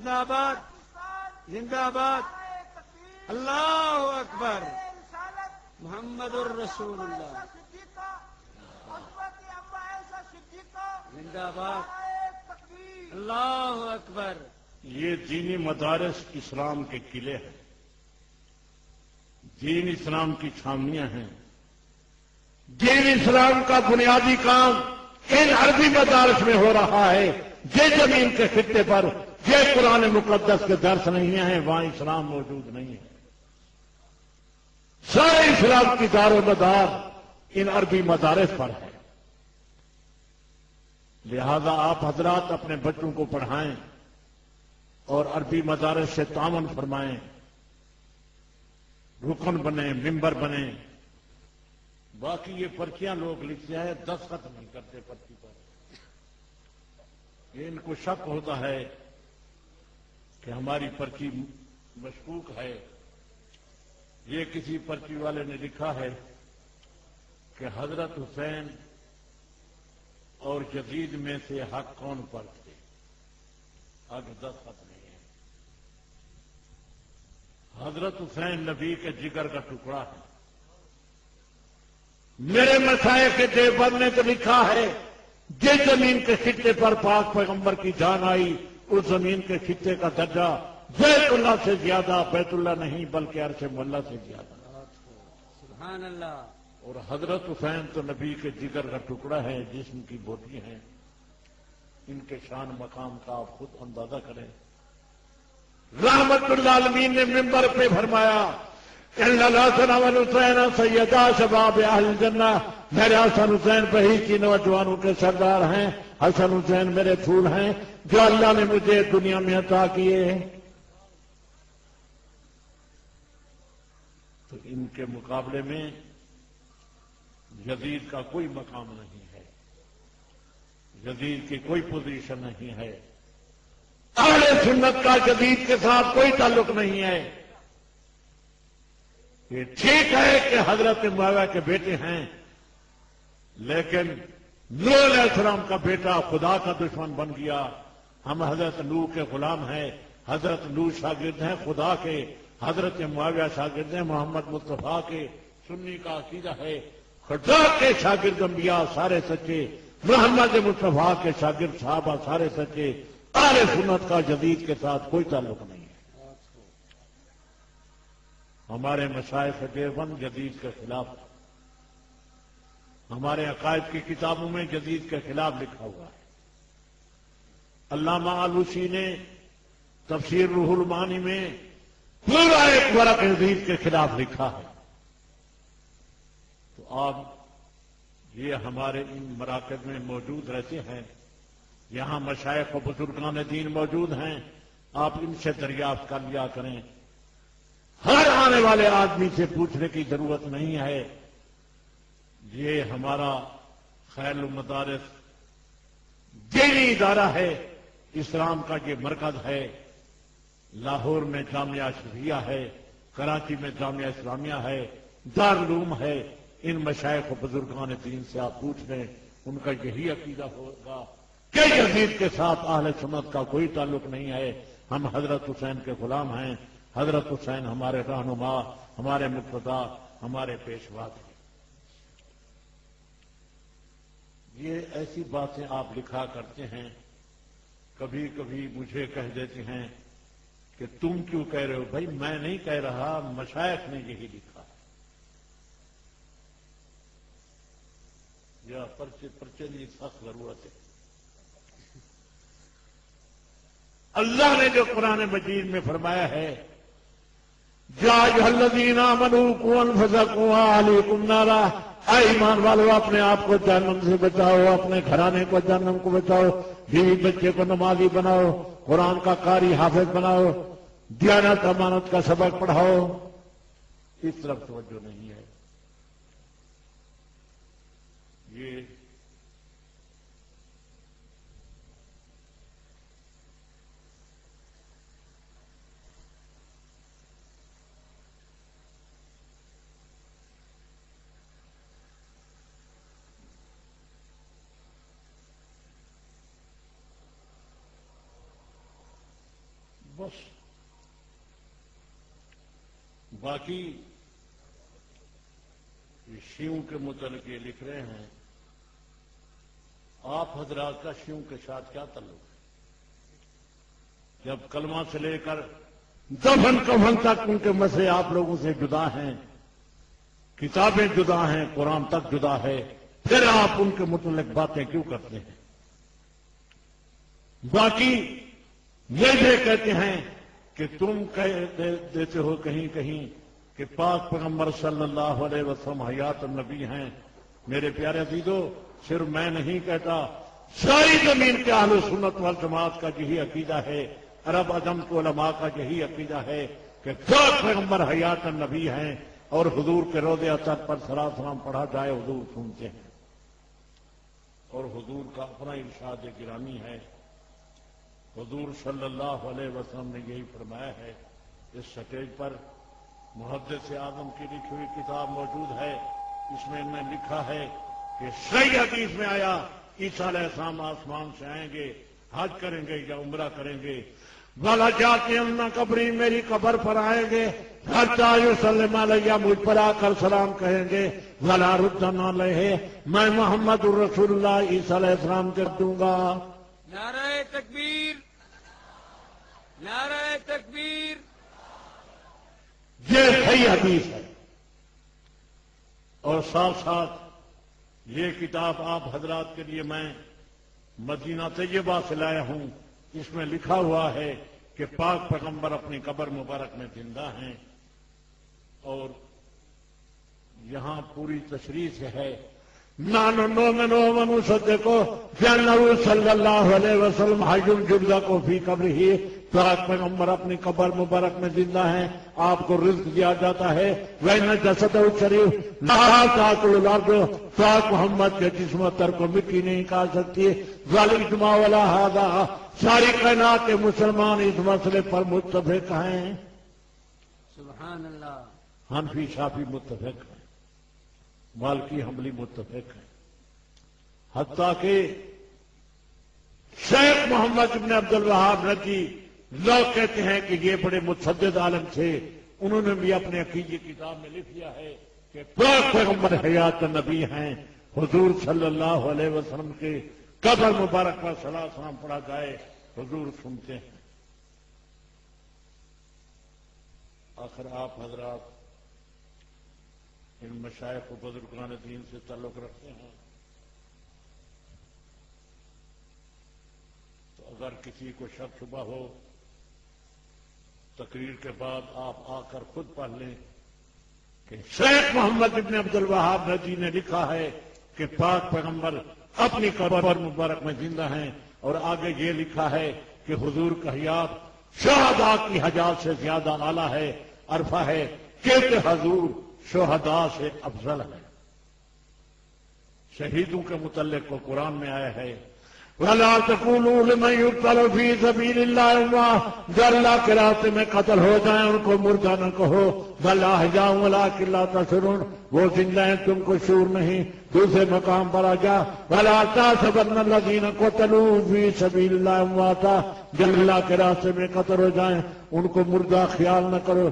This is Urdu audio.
زندہ باد زندہ باد اللہ اکبر محمد الرسول اللہ زندہ باد اللہ اکبر. یہ دینی مدارس اسلام کے قلعے ہیں، دین اسلام کی چھاونیاں ہیں. دین اسلام کا بنیادی کام ان عربی مدارس میں ہو رہا ہے. یہ زمین کے خطے پر یہ قرآن مقدس کے درس نہیں ہیں، وہاں اسلام موجود نہیں ہے. سارے اسلام کی دار و مدار ان عربی مدارس پر ہے. لہذا آپ حضرات اپنے بچوں کو پڑھائیں اور عربی مدارس سے تعاون فرمائیں، رکن بنیں، ممبر بنیں. باقی یہ پرچیاں لوگ لکھتے ہیں، دستخط نہیں کرتے پرچی پر. یہ ان کو شک ہوتا ہے کہ ہماری پرچی مشکوک ہے. یہ کسی پرچی والے نے لکھا ہے کہ حضرت حسین اور یزید میں سے حق کون پر تھے. آگے دستخط نہیں ہے. حضرت حسین نبی کے جگر کا ٹکڑا ہے. میرے مشائخ دیوبند نے تو لکھا ہے جس زمین کے خطے پر پاک پیغمبر کی جان آئی اس زمین کے خطے کا درجہ بیت اللہ سے زیادہ بیت اللہ نہیں بلکہ عرش مولا سے زیادہ. سبحان اللہ. اور حضرت حسین تو نبی کے جگر کا ٹکڑا ہے، جسم کی بوٹی ہیں. ان کے شان مقام کا آپ خود اندازہ کریں. رحمت للعالمین نے ممبر پہ فرمایا ان الحسن والحسین سیدا شباب اہل الجنہ. میرے حسن حسین بہی کی نوجوانوں کے سردار ہیں. حسن حسین میرے پھول ہیں جو اللہ نے مجھے دنیا میں عطا کیے. تو ان کے مقابلے میں یزید کا کوئی مقام نہیں ہے، یزید کی کوئی پوزیشن نہیں ہے. اہل سنت کا یزید کے ساتھ کوئی تعلق نہیں ہے. یہ ٹھیک ہے کہ حضرت معاویہ کے بیٹے ہیں، لیکن نوح علیہ السلام کا بیٹا خدا کا دشمن بن گیا. ہم حضرت نوح کے غلام ہیں، حضرت نوح شاگرد ہیں خدا کے، حضرت معاویہ شاگرد ہیں محمد مصطفیٰ کے. سنی کا عقیدہ ہے خدا کے شاگرد انبیاء سارے سچے، محمد مصطفیٰ کے شاگرد صحابہ سارے سچے. اہل سنت کا یزید کے ساتھ کوئی تعلق نہیں ہے. ہمارے مشائخ دیوبند یزید کے خلاف، ہمارے عقائد کی کتابوں میں یزید کے خلاف لکھا ہوا ہے. علامہ آلوسی نے تفسیر روح المعانی میں پورا ایک ورق یزید کے خلاف لکھا ہے. تو آپ یہ ہمارے ان مراکز میں موجود رہتے ہیں، یہاں مشائخ و بزرگان دین موجود ہیں، آپ ان سے دریافت کر لیا کریں. ہر آنے والے آدمی سے پوچھنے کی ضرورت نہیں ہے. یہ ہمارا خیر المدارس دینی ادارہ ہے، اسلام کا یہ مرکز ہے. لاہور میں جامعہ شریعہ ہے، کراچی میں جامعہ اسلامیہ ہے، دارالعلوم ہے. ان مشائخ و بزرگان دین سے آپ پوچھ لیں، ان کا یہی عقیدہ ہوگا کہ یزید کے ساتھ اہل سنت کا کوئی تعلق نہیں ہے. ہم حضرت حسین کے غلام ہیں. حضرت حسین ہمارے رہنما، ہمارے مقتدا، ہمارے پیشوا تھے. یہ ایسی باتیں آپ لکھا کرتے ہیں، کبھی کبھی مجھے کہہ دیتے ہیں کہ تم کیوں کہہ رہے ہو. بھائی میں نہیں کہہ رہا، مشائخ نے یہی لکھا. یا پرچے کی سخت ضرورت ہے. اللہ نے جو قرآن مجید میں فرمایا ہے یا ایھا الذین آمنوا قوا انفسکم واہلیکم نارا، اے ایمان والو اپنے آپ کو جہنم سے بچاؤ، اپنے گھرانے کو جہنم کو بچاؤ، بیوی بچے کو نمازی بناؤ، قرآن کا قاری حافظ بناؤ، دیانت امانت کا سبق پڑھاؤ. اس طرف توجہ نہیں ہے. یہ بس باقی شیعوں کے متعلق یہ لکھ رہے ہیں، آپ حضرات کا شیعوں کے ساتھ کیا تعلق ہے؟ جب کلمہ سے لے کر دفن کفن تک ان کے مسئلے آپ لوگوں سے جدا ہیں، کتابیں جدا ہیں، قرآن تک جدا ہے، پھر آپ ان کے متعلق باتیں کیوں کرتے ہیں؟ باقی یہ کہتے ہیں کہ تم کہہ دیتے ہو کہیں کہیں کہ پاک پیغمبر صلی اللہ علیہ وسلم حیات النبی ہیں۔ میرے پیارے عزیزو، صرف میں نہیں کہتا، ساری زمین کے اہل سنت والجماعت کا یہی عقیدہ ہے، عرب عجم کے علماء کا یہی عقیدہ ہے کہ پاک پیغمبر حیات النبی ہیں، اور حضور کے روضے اطہر پر صلاۃ و سلام پڑھا جائے حضور سنتے ہیں، اور حضور کا اپنا ارشاد گرامی ہے۔ حضور صلی اللہ علیہ وسلم نے یہی فرمایا ہے۔ اس سٹیج پر محدث اعظم کی لکھی ہوئی کتاب موجود ہے، اس میں انہوں نے لکھا ہے کہ صحیح حدیث میں آیا عیسیٰ علیہ السلام آسمان سے آئیں گے، حج کریں گے یا عمرہ کریں گے، والا جاتے ہیں قبری، میری قبر پر آئیں گے، حتیٰ یسلم علیہ، مجھ پر آ کر سلام کہیں گے، ولا ردن علیہ، میں محمد الرسول اللہ عیسیٰ علیہ السلام کر دوں گا۔ نعرہ تکبیر، نعرہ تکبیر۔ یہ صحیح حدیث ہے، اور ساتھ ساتھ یہ کتاب آپ حضرات کے لیے میں مدینہ طیبہ سے لایا ہوں، اس میں لکھا ہوا ہے کہ پاک پیغمبر اپنی قبر مبارک میں زندہ ہیں، اور یہاں پوری تشریح سے ہے، نانو نومنو ونصدقو بأنہ صلی اللہ علیہ وسلم حی یرزق فی قبرہ، پاک پیغمبر اپنی قبر مبارک میں زندہ ہیں، آپ کو رزق دیا جاتا ہے۔ وَإِنَّ جَسَدَهُ الشَّرِيفَ لَا تَأْكُلُ الْأَرْضُ، پاک محمد کے جسم اتر کو مٹی نہیں کھا سکتی۔ ذَلِكَ وَلَا هَذَا، ساری کائنات کے مسلمان اس مسئلے پر متفق ہیں۔ سبحان اللہ۔ حنفی شافعی متفق ہیں، مالکی حنبلی متفق ہیں، حتیٰ کہ شیخ محمد ابن عبد الوہاب نجدی، لوگ کہتے ہیں کہ یہ بڑے متشدد عالم تھے، انہوں نے بھی اپنے عقیدے کی کتاب میں لکھ دیا ہے کہ پاک پیغمبر حیات النبی ہیں، حضور صلی اللہ علیہ وسلم کے قبر مبارک پر صلاۃ و سلام پڑھا جائے حضور سنتے ہیں۔ آخر آپ حضرات ان مشائخ و بزرگان دین سے تعلق رکھتے ہیں، تو اگر کسی کو شک شبہ ہو، تقریر کے بعد آپ آ کر خود پڑھ لیں کہ شیخ محمد ابن عبد الوہاب نجدی نے لکھا ہے کہ پاک پیغمبر اپنی قبر مبارک میں زندہ ہیں، اور آگے یہ لکھا ہے کہ حضور کا حیات شہداء کی حیات سے زیادہ اعلیٰ ہے، عرفہ ہے، کہتے حضور شہداء سے افضل ہے۔ شہیدوں کے متعلق کو قرآن میں آیا ہے، وَلَا تَقُولُوا لِمَن يُقْتَلُ فِي سَبِيلِ اللَّهِ أَمْوَاتٌ، جو اللہ کے راستے میں قتل ہو جائیں ان کو مردہ نہ کہو، بَلْ أَحْيَاءٌ وَلَٰكِن لَّا تَشْعُرُونَ، وہ زندہ ہیں تم کو شعور نہیں۔ دوسرے مقام پر آ جا، وَلَا تَحْسَبَنَّ الَّذِينَ قُتِلُوا فِي سَبِيلِ اللَّهِ أَمْوَاتًا، جو اللہ کے راستے میں قتل ہو جائیں ان کو مردہ خیال نہ کرو۔